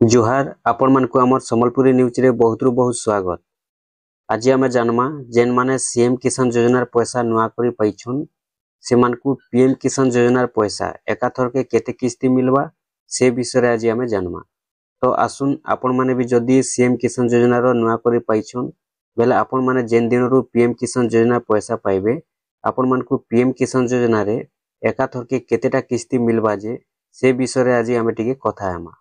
जुहार आपण मान को हमर संबलपुरी न्यूज रे बहुत बहुत स्वागत। आज आम जानमा जेन माने सीएम किसान योजनार पैसा नुआ करी पाइछन से मान को पीएम किसान योजनार पैसा एकाथर के केते किस्ती मिलवा से विषय रे आज आम जानमा। तो आसुन आपण माने भी जदी सीएम किसान योजनार नुआ करी पाइछन बेले आपण माने जेन दिन रु पीएम किसान योजना पैसा पाइबे आपण मान को पीएम किसान योजना रे एकाथर के केतेटा किस्ती मिलवा जे से विषय रे आज आम टिके कथा हेमा।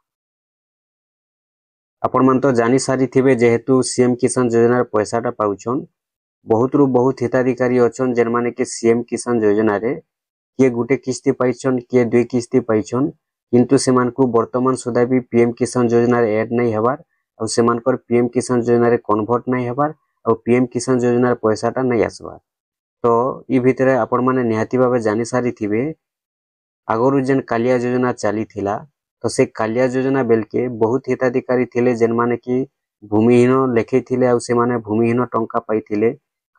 आपण मान तो जानी सारी थिबे जेहेतु सीएम किसान योजनार पैसाटा पाउछन बहुत रु बहुत हिताधिकारी अछन जेन माने के सीएम किसान योजना रे किए गुटे किस्ती पाइछन किए दुई किस्ती पाइछन किंतु सेमान को वर्तमान सुधा भी पीएम किसान योजना रे ऐड नहीं हेबार और सेमान कर पीएम किसान योजना रे कन्वर्ट नहीं हेबार और पीएम किसान योजनार पैसाटा नहीं आसबार। तो ई भितरे आपण माने निहाती भाबे जानी सारी थिबे आगरु जेन कालिया योजना चली थिला तो से कालिया योजना बेलके बहुत हिताधिकारी थिले जेन माने की भूमिहीन लेखे थिले आ से माने भूमिहीन टंका पाई थिले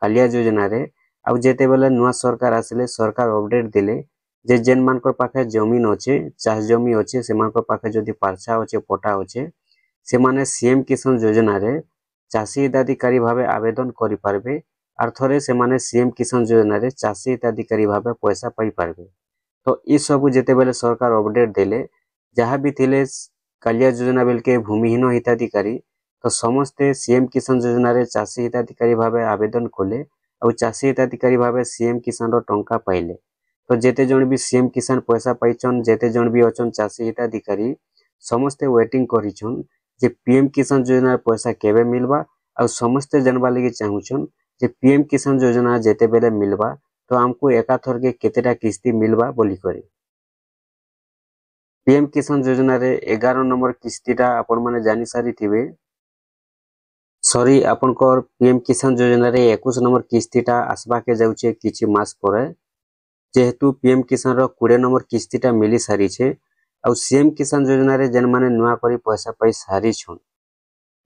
कालिया योजना रे आ जेते बेले नुआ सरकार आसिले सरकार अपडेट दिले जे जेन मानकर पाखे जमीन अच्छे चाष जमी अच्छे से मानकर पाखे जदी पारछा अच्छे पटा अच्छे से माने सीएम किसान योजना रे चाषी हिताधिकारी भावे आवेदन करि पारबे आर थरे से माने सीएम किसान योजना रे चाषी हिताधिकारी भावे पैसा पाई पारबे। तो ई सब जेते बेले सरकार अपडेट देले जहाँ भी थिले कालिया योजना बेलके भूमिहीन हिताधिकारी तो समस्ते सीएम किसान योजना रे चाषी हिताधिकारी भावे आवेदन कले और चाषी हिताधिकारी भावे सीएम किसान रो टंका पाइले। तो जेते जण भी सीएम किसान पैसा पाइछन जेते जण भी अछन चाषी हिताधिकारी समस्ते वेटिंग करिछन जे पीएम किसान योजना पैसा केबे मिलबा और समस्ते जानबा लगी चाहुछन जे पीएम किसान योजना जेते बेले मिलबा तो हमको एकाथर के केतेटा किस्ती मिलबा बोली करे। पीएम किसान योजना रे 11 नंबर किस्तीटा आपण माने जानी सारी थिबे सॉरी आपनकर पीएम किसान योजना रे 21 नंबर किस्तीटा आसबा के जाउचे किछि मास परे जेहेतु पीएम किसान रो 20 नंबर किस्तीटा मिली सारी छे और सीएम किसान योजना रे जेन माने नुआ करी पैसा पाई सारी छन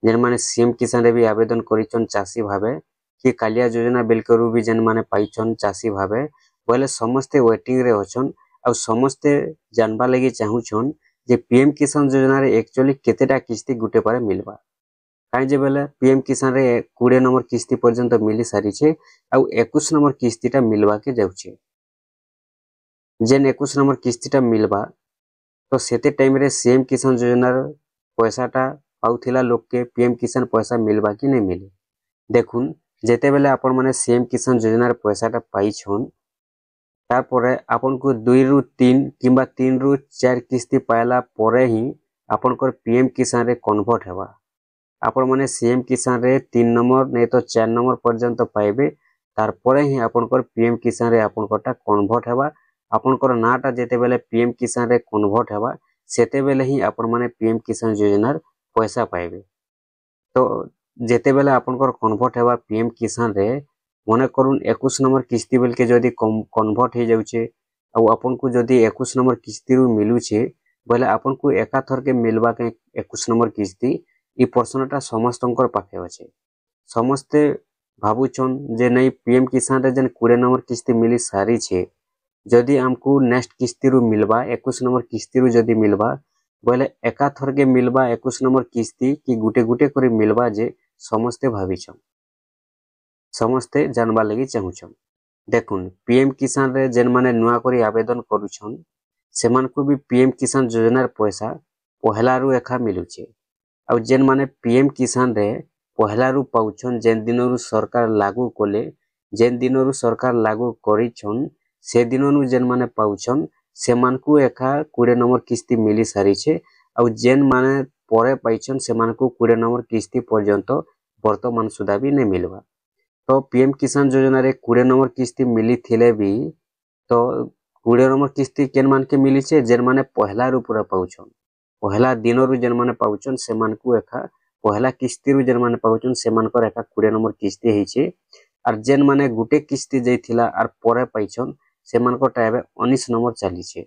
जेन माने सीएम किसान रे भी आवेदन करिछन चाषी भावे कि कालिया योजना बेलकरू भी जेन माने पाइछन चाषी भावे बोले समस्ते वेटिंग रे अछन और समस्ते जानबा लगी चाहुछन जे पीएम किसान योजना रे एक्चुअली केतेटा किस्ती गुटे पारे मिलबा काई जे बेले पीएम किसान रे 20 नंबर किस्ती पर्यंत मिली सारी छे और 21 नंबर किस्तीटा मिलवा के जाउछे जेन 21 नंबर किस्तीटा मिलबा तो सेते टाइम रे सीएम किसान योजना रे पैसाटा पाउथिला लोक के पीएम किसान पैसा मिलबा कि नहीं मिले देखुन जेते बेले आपण माने सीएम किसान योजना रे पैसाटा पाइछन तारपरे आपन को 2 रु 3 किंबा 3 रु 4 किस्ती पायला परे ही आपन को पीएम किसान रे कन्वर्ट हेबा आपण माने सीएम किसान रे 3 नंबर नहीं तो 4 नंबर पर्यंत पाइबे तारपरे ही आपन को पीएम किसान रे आपन कोटा कन्वर्ट हेबा आपन को नाटा जेते बेले पीएम किसान रे कन्वर्ट हेबा सेते बेले ही आपण माने पीएम किसान योजना रे पैसा पाइबे। तो जेते बेले आपन को कन्वर्ट हेबा पीएम किसान रे मने करूँ 21 नंबर किस्ती बेल के जदि कन्वर्ट हो जाउछे और आपन को जदि 21 नंबर किस्ती रु मिलुछे बोले आपन को एकाथर के मिलबा के 21 नंबर किस्ती ई प्रश्नटा समस्तंकर पाखे अछि समस्ते भाबुछन जे नहीं पीएम किसान रे जन 20 नंबर किस्ती मिली सारी छे जदि हमको नेक्स्ट किस्ती रु मिलबा 21 नंबर किस्ती रु जदि मिलबा बोले एकाथर के मिलबा 21 नंबर किस्ती की गुटे गुटे करी मिलबा जे समस्ते भाबिछन समस्ते जानबा लगी चाहुछन। देखुन पीएम किसान रे जेन माने नुआ करी आवेदन करूछन सेमान को भी पीएम किसान योजना रे पैसा पहला रु एखा मिलुछे और जेन माने पीएम किसान रे पहला रु पाउछन जेन दिनरु सरकार लागू कोले जेन दिनरु सरकार लागू करिछन से दिननु जेन माने पाउछन सेमान को एखा 20 नंबर किस्ती मिली सारी छे और जेन माने परे पाइछन सेमान को 20 नंबर किस्ती पर्यंत वर्तमान सुधा भी नहीं मिलबा। तो पीएम किसान योजना रे 20 नंबर किस्ती मिली थिले भी तो 20 नंबर किस्ती केन मान के मिली छे जेन माने पहला रु पूरा पाउछन पहला दिन रु जेन माने पाउछन सेमान को एखा पहला किस्ती रु जेन माने पाउछन सेमान को एखा 20 नंबर किस्ती हेई छे और जेन माने गुटे किस्ती जैथिला और परे पाइछन सेमान को टाइबे 19 नंबर चली छे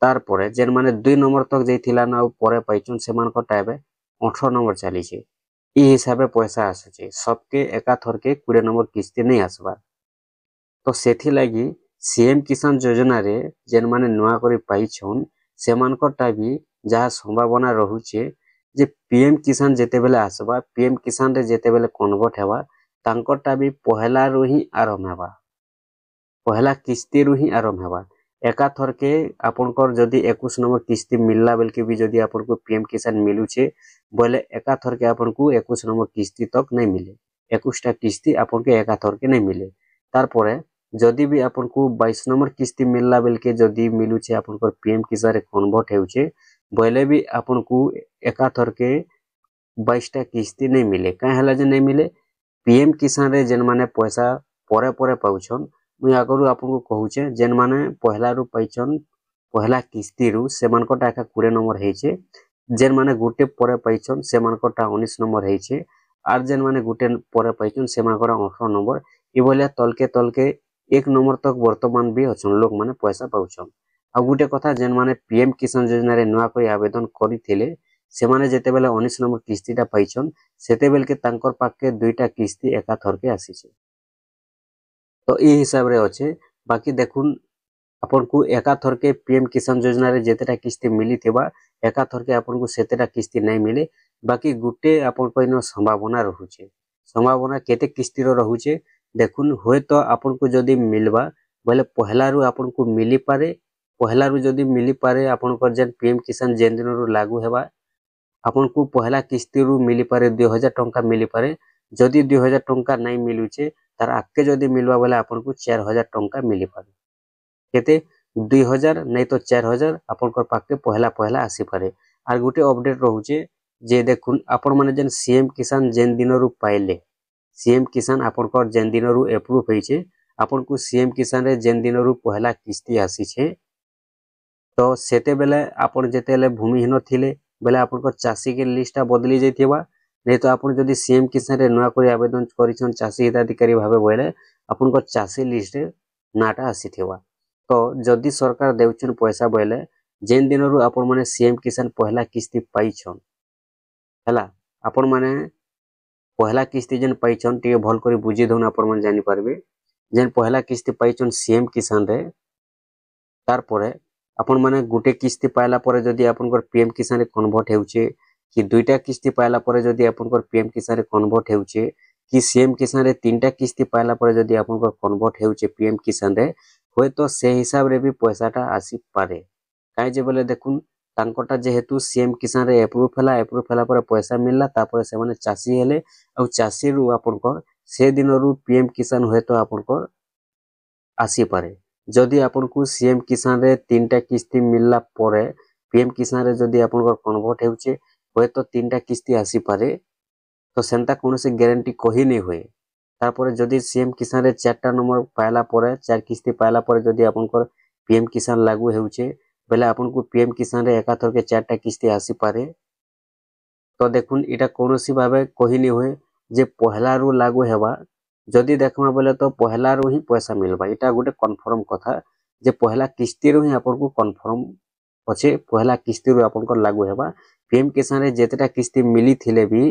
तार परे जेन माने 2 नंबर तक जैथिला ना परे पाइछन सेमान को टाइबे 18 नंबर चली छे ई हिसाबे पैसा आसे सबके एकाथर के 20 नंबर किस्ती नहीं आसबा। तो सेथि लगी सीएम किसान योजना रे जेन माने नुआ करी पाइछन सेमान को टाइबी जहाँ संभावना रहुचे जे पीएम किसान जेते बेले आसबा पीएम किसान रे जेते बेले कन्वर्ट हेबा तांकरटा भी पहला रु ही आरंभ हेबा पहला किस्ती रु ही आरंभ हेबा एका थर के आपनकर जदी 21 नंबर किस्ती मिलला बेल के भी जदी आपनको पीएम किसान मिलुचे बोले एका थर के आपनको 21 नंबर किस्ती तक नहीं मिले 21 टा किस्ती आपनके एका थर के नहीं मिले तार परे जदी भी आपनको 22 नंबर किस्ती मिलला बेल के जदी मिलुचे आपनकर पीएम किसान रे कन्वर्ट हेउचे बोले भी आपनको एका थर के 22 टा किस्ती नहीं मिले काहे हला जे नहीं मिले पीएम किसान रे जेन माने पैसा परे परे पाउछन मुई आगरु आपनको कहूचे जेन माने पहला रु पाइछन पहला किस्ती रु सेमानकटा एका 20 नंबर हेचे जेन माने गुटे परे पाइछन सेमानकटा 19 नंबर हेचे आर जेन माने गुटे परे पाइछन सेमानकटा 18 नंबर इ बोलिया तलके 1 नंबर तक वर्तमान भी अछन लोक माने पैसा पाउछन आ गुटे कथा जेन माने पीएम किसान योजना रे नुआ कोई आवेदन करिथिले सेमाने जेते बेले 19 नंबर किस्तीटा पाइछन सेते बेल के तांकर पाके दुईटा किस्ती एका थर के आसीचे तो ई हिसाब रे अच्छे बाकी देखुन अपन को एका थर के पीएम किसान योजना रे जेतेटा किस्ती मिली थिबा एका थर के अपन को सेतेटा किस्ती नहीं मिले बाकी गुटे अपन को इन संभावना रहुचे संभावना केते किस्ती रो रहुचे देखुन होय तो अपन को जदी मिलबा बोले पहला रु अपन को मिली पारे पहला रु जदी मिली पारे अपन को जेन पीएम किसान जेन दिन रु लागू हेबा अपन को पहला किस्ती रु मिली पारे 2000 टंका मिली पारे जदी 2000 टंका नहीं मिलुचे तार आके जदी मिलवा बोले अपन को 4000 टंका मिली पारे केते 2000 नहीं तो 4000 अपन को पाके पहला पहला आसी पारे आर गुटे अपडेट रहउचे जे देखुन अपन माने जेन सीएम किसान जेन दिन रु पाइले सीएम किसान अपन को जेन दिन रु अप्रूव होइचे अपन को सीएम किसान रे जेन दिन रु पहला किस्ती आसी छे तो सेते बेले अपन जेतेले भूमिहीन थिले बेले अपन को चासी के लिस्टा बदली जाइथिबा नहीं तो अपन जदी सीएम किसान रे नुआ कोई आवेदन करिछन चासी हिताधिकारी भाबे बोले अपन को चासी लिस्ट नाटा आसीथिबा तो जदी सरकार देउछन पैसा बोले जेन दिन रु अपन माने सीएम किसान पहला किस्ती पाइछन हला अपन माने पहला किस्ती जेन पाइछन टिके भल करी बुझी दउन अपन माने जानि पारबे जेन पहला किस्ती पाइछन सीएम किसान रे तार परे अपन माने गुटे किस्ती पाइला परे जदी अपन को पीएम किसान रे कन्वर्ट हेउचे कि दुईटा किस्ती पाइला परे जदी अपन को पीएम किसान रे कन्वर्ट हेउचे कि सीएम किसान रे तीनटा किस्ती पाइला परे जदी अपन को कन्वर्ट हेउचे पीएम किसान रे होय तो से हिसाब रे भी पैसाटा आसी पारे काहे जे बोले देखुन तांकोटा जेहेतु सीएम किसान रे अप्रूव हला परे पैसा मिलला तापर से माने चासी हेले और चासी रु अपन को से दिन रु पीएम किसान होय तो अपन को आसी पारे जदी अपन को सीएम किसान रे तीनटा किस्ती मिलला परे पीएम किसान रे जदी अपन को कन्वर्ट हेउचे होय तो तीनटा किस्ती आसी पारे तो सेंता कोनोसी ग्यारंटी कही नहीं होय तारपरे जदी सीएम किसान रे 4टा नंबर पाइला परे 4 किस्ती पाइला परे जदी अपन को पीएम किसान लागू हेउचे बेले अपन को पीएम किसान रे एकाथर के 4टा किस्ती आसी पारे तो देखुन इटा कोनोसी भाबे कही नहीं होय जे पहला रु लागू हेबा जदी देखमा बोले तो पहला रु ही पैसा मिलबा इटा गुटे कन्फर्म कथा जे पहला किस्ती रु ही अपन को कन्फर्म अछि पहला किस्ती रु अपन को लागू हेबा पीएम किसान रे जेतेटा किस्ती मिली थिले भी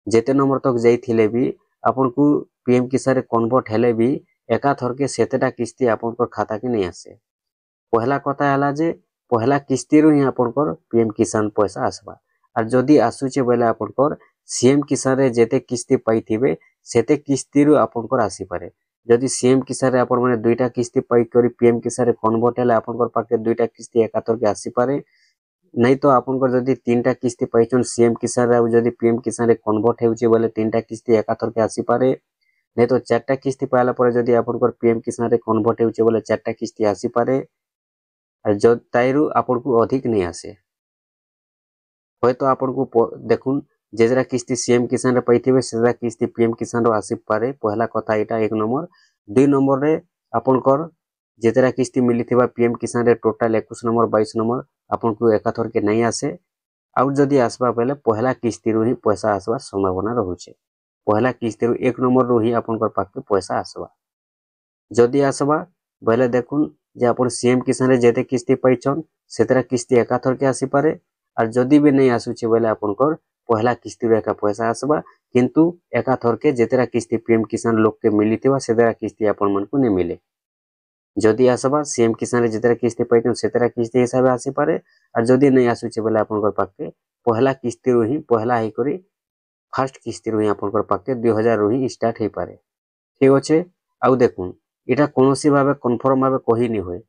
जेते नंबर तक जाई थिले भी अपन को पीएम किसान रे कन्वर्ट हेले भी एका थर के सेतेटा किस्ती अपन को खाता के नहीं आसे पहला कथा हला जे पहला किस्ती रु ही अपन को पीएम किसान पैसा आसबा और जदी आसुचे बोले अपन को सीएम किसान रे जेते किस्ती पाइथिबे सेते किस्ती रु अपन को आसी पारे जदी सीएम किसान रे अपन माने दुईटा किस्ती पाई करी पीएम किसान रे कन्वर्ट हेले अपन को पाके दुईटा किस्ती एका थर के आसी पारे नहीं तो अपन को जदी तीनटा किस्ती पाइछन सीएम किसान रे जदी पीएम किसान रे कन्वर्ट हेउचे बोले तीनटा किस्ती एका थर के आसी पारे नहीं तो 4टा किस्ती पाइला परे जदी अपन को पीएम किसान रे कन्वर्ट हेउचे बोले 4टा किस्ती आसी पारे और जो ताइरु अपन को अधिक नहीं आसे होय तो अपन को देखुन जेजरा किस्ती सीएम किसान रे पाइथिबे सेजरा किस्ती पीएम किसान रो आसी पारे पहला कथा इटा 1 नंबर 2 नंबर रे अपन को जेतेरा किस्ती मिलिथिबा पीएम किसान रे टोटल 21 नंबर 22 नंबर अपन को एकाथर के नहीं आसे आउ जदी आसबा पहले पहला किस्ती रु ही पैसा आसबा संभावना रहुचे पहला किस्ती रु 1 नंबर रु ही अपन को पाके पैसा आसबा जदी आसबा पहले देखुन जे अपन सीएम किसान रे जेते किस्ती पाइछन सेतेरा किस्ती एकाथर के आसी पारे और जदी भी नहीं आसुचे बोले अपन को पहला किस्ती रे एका पैसा आसबा किंतु एकाथर के जेतेरा किस्ती पीएम किसान लोग के मिलिथिबा सेतेरा किस्ती अपन मन को नहीं मिले जदी आसबा सीएम किसान रे जेतेरा किस्ती पाइछन सेतेरा किस्ती हिसाब आसी पारे और जदी नहीं आसुचे बोले अपन को पाके पहला किस्ती रु ही पहला है करी फास्ट किस्ती रु ही आपनकर पाके 2000 रु ही स्टार्ट हे पारे। ठीक अच्छे। आउ देखुन इटा कोनोसी भाबे कन्फर्म भाबे कही नि होय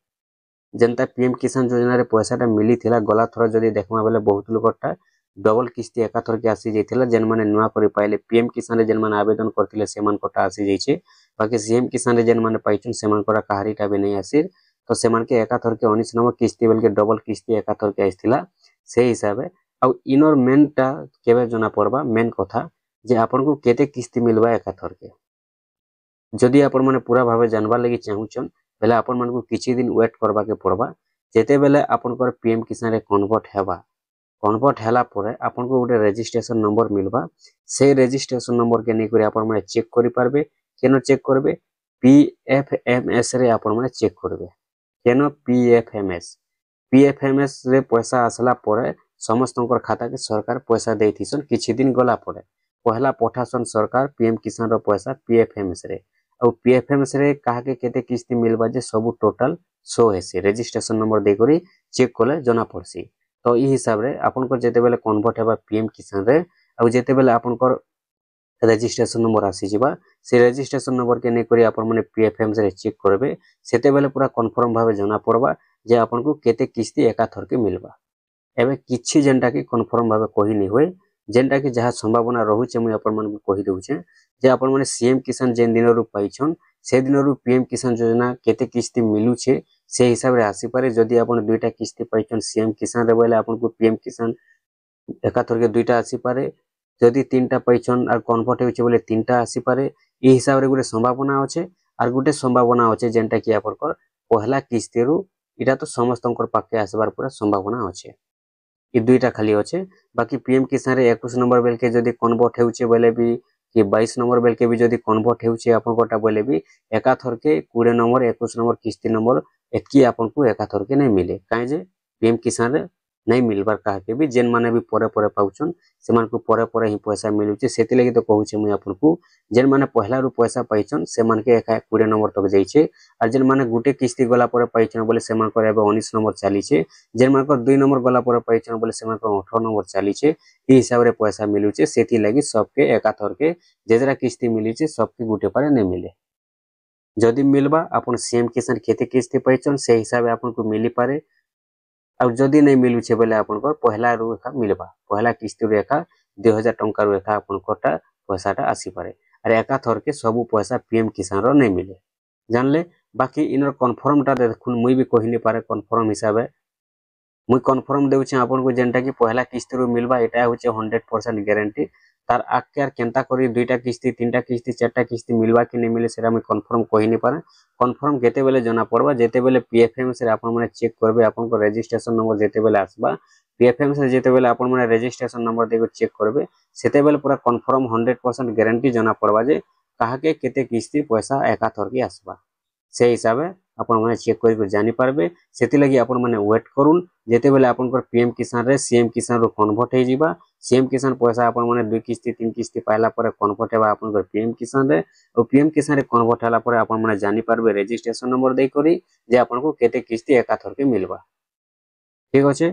जेनता पीएम किसान योजना रे पैसाटा मिली थिला गला थोड़ा जदी देखमा बेले बहुत लोकटा डबल किस्ती एकाथर के आसी जाइथिला जेन माने नुआ करि पाइले पीएम किसान रे जेन माने आवेदन करथिले सेमान कोटा आसी जाइछे बाकी सीएम किसान रे जेन माने पाइछन सेमान कोटा काहारीटा भी नहीं आसी तो सेमान के एकाथर के 19 नंबर किस्ती बेल के डबल किस्ती एकाथर के आइथिला से हिसाबे आ इनर मेनटा केबे जना पड़बा मेन कथा जे आपन को केते किस्ती मिलबा एकाथर के जदि आपण माने पूरा भाबे जानबा लागि चाहुछन बेले आपण मन को किछि दिन वेट करबा के पड़बा जेते बेले आपण कर पीएम किसान रे कन्वर्ट हैला परे आपन को गोटे रजिस्ट्रेशन नंबर मिलबा से रजिस्ट्रेशन नंबर के नै करी आपन माने चेक करि पारबे केनो चेक करबे पीएफएमएस रे आपन माने चेक करबे केनो पीएफएमएस रे पैसा आसला परे समस्तनकर खाता के सरकार पैसा देथिसन किछि दिन गला परे पहला पठासन सरकार पीएम किसान रो पैसा पीएफएमएस रे और पीएफएमएस रे काहा के केते किस्ती मिलबा जे सब टोटल शो हेसी रजिस्ट्रेशन नंबर दे करी चेक कले जना पड़सी। तो ई हिसाब रे आपन को जेते बेले कन्वर्ट हेबा पीएम किसान रे आ जेते बेले आपन को रजिस्ट्रेशन नंबर आसी जिबा से रजिस्ट्रेशन नंबर के नै करी आपन माने पीएफएमएस रे चेक करबे सेते बेले पूरा कन्फर्म भाबे जना पड़बा जे आपन को केते किस्ती एकाथर के मिलबा। एबे किछि जेंटा कि कन्फर्म भाबे कहि नै होय जेंटा कि जहा संभावना रहुचे मुई आपन मन को कहि दउचे जे आपन माने सीएम किसान जेन दिन रु पाइछन से दिन रु पीएम किसान योजना केते किस्ती मिलुछे से हिसाब रे आसी पारे जदि आपन दुईटा किस्ती पाइछन सीएम किसान रे बोले आपन को पीएम किसान एकाथर के दुईटा आसी पारे जदि तीनटा पाइछन आर कन्वर्ट होइछे बोले तीनटा आसी पारे ई हिसाब रे गुटे संभावना अछि आर गुटे संभावना अछि जेंटा कि आपन कर पहला किस्ती रु इटा तो समस्तनकर पाके आसबार पूरा संभावना अछि ई दुईटा खाली अच्छे बाकी पीएम किसान रे 21 नंबर बेल के जदि कन्वर्ट हेउचे बोले भी कि 22 नंबर बेल के भी जदि कन्वर्ट हेउचे आपन कोटा बोले भी एकाथर के 20 नंबर 21 नंबर किस्ती नंबर एतकी आपन को एकाथर के नहीं मिले काहे जे पीएम किसान रे नहीं मिलबार काहे के भी जेन माने भी परे परे पाउछन सेमान को परे परे ही पैसा मिलुचे सेति लागि तो कहूचे मुई आपन को जेन माने पहला रु पैसा पाइछन सेमान के 20 नंबर तक जाइछे आ जेन माने गुटे किस्ती गला परे पाइछन बोले सेमान को एबे 19 नंबर चालीछे जेन मान को 2 नंबर गला परे पाइछन बोले सेमान को 18 नंबर चालीछे ई हिसाब रे पैसा मिलुचे सेति लागि सबके एकाथर के जेजरा किस्ती मिलिचे सबके गुटे पारे नहीं मिले जदि मिलबा आपन सीएम किसान केते किस्ती पाइछन से हिसाब आपन को मिली पारे आ जदि नहीं मिलुचे बोले आपन को पहला रु एका मिलबा पहला किस्ती रु एका 2000 टंका रु एका आपन कोटा पैसाटा आसी पारे अर एकाथर के सब पैसा पीएम किसान रो नहीं मिले जानले बाकी इनर कन्फर्मटा देखुन मुई भी कहि नै पारे कन्फर्म हिसाबे मुई कन्फर्म देउछे आपन को जेंटा कि पहला किस्ती रु मिलबा एटा होचे 100% गारंटी तार आके केनता करी दुईटा किस्ती तीनटा किस्ती चारटा किस्ती मिलबा कि नहीं मिले सेरा मुई कन्फर्म कहि नै पारे कन्फर्म केते बेले जना पड़बा जेते बेले पीएफएमएस रे आपन माने चेक करबे आपन को रजिस्ट्रेशन नंबर जेते बेले आसबा पीएफएमएस रे जेते बेले आपन माने रजिस्ट्रेशन नंबर देको चेक करबे सेते बेले पूरा कन्फर्म 100% गारंटी जना पड़बा जे काहा के केते किस्ती पैसा एकाथर के आसबा से हिसाबे आपन माने चेक करि जानि पारबे सेति लागि आपन माने वेट करून जेते बेले आपन को पीएम किसान रे सीएम किसान रो कन्वर्ट हे जिबा सीएम किसान पैसा आपन माने 2 किस्ती 3 किस्ती पाइला परे कन्वर्ट हेबा आपन को पीएम किसान रे और पीएम किसान रे कन्वर्ट हला परे आपन माने जानि पारबे रजिस्ट्रेशन नंबर दे करी जे आपन को केते किस्ती एकाथर के मिलबा ठीक अछि।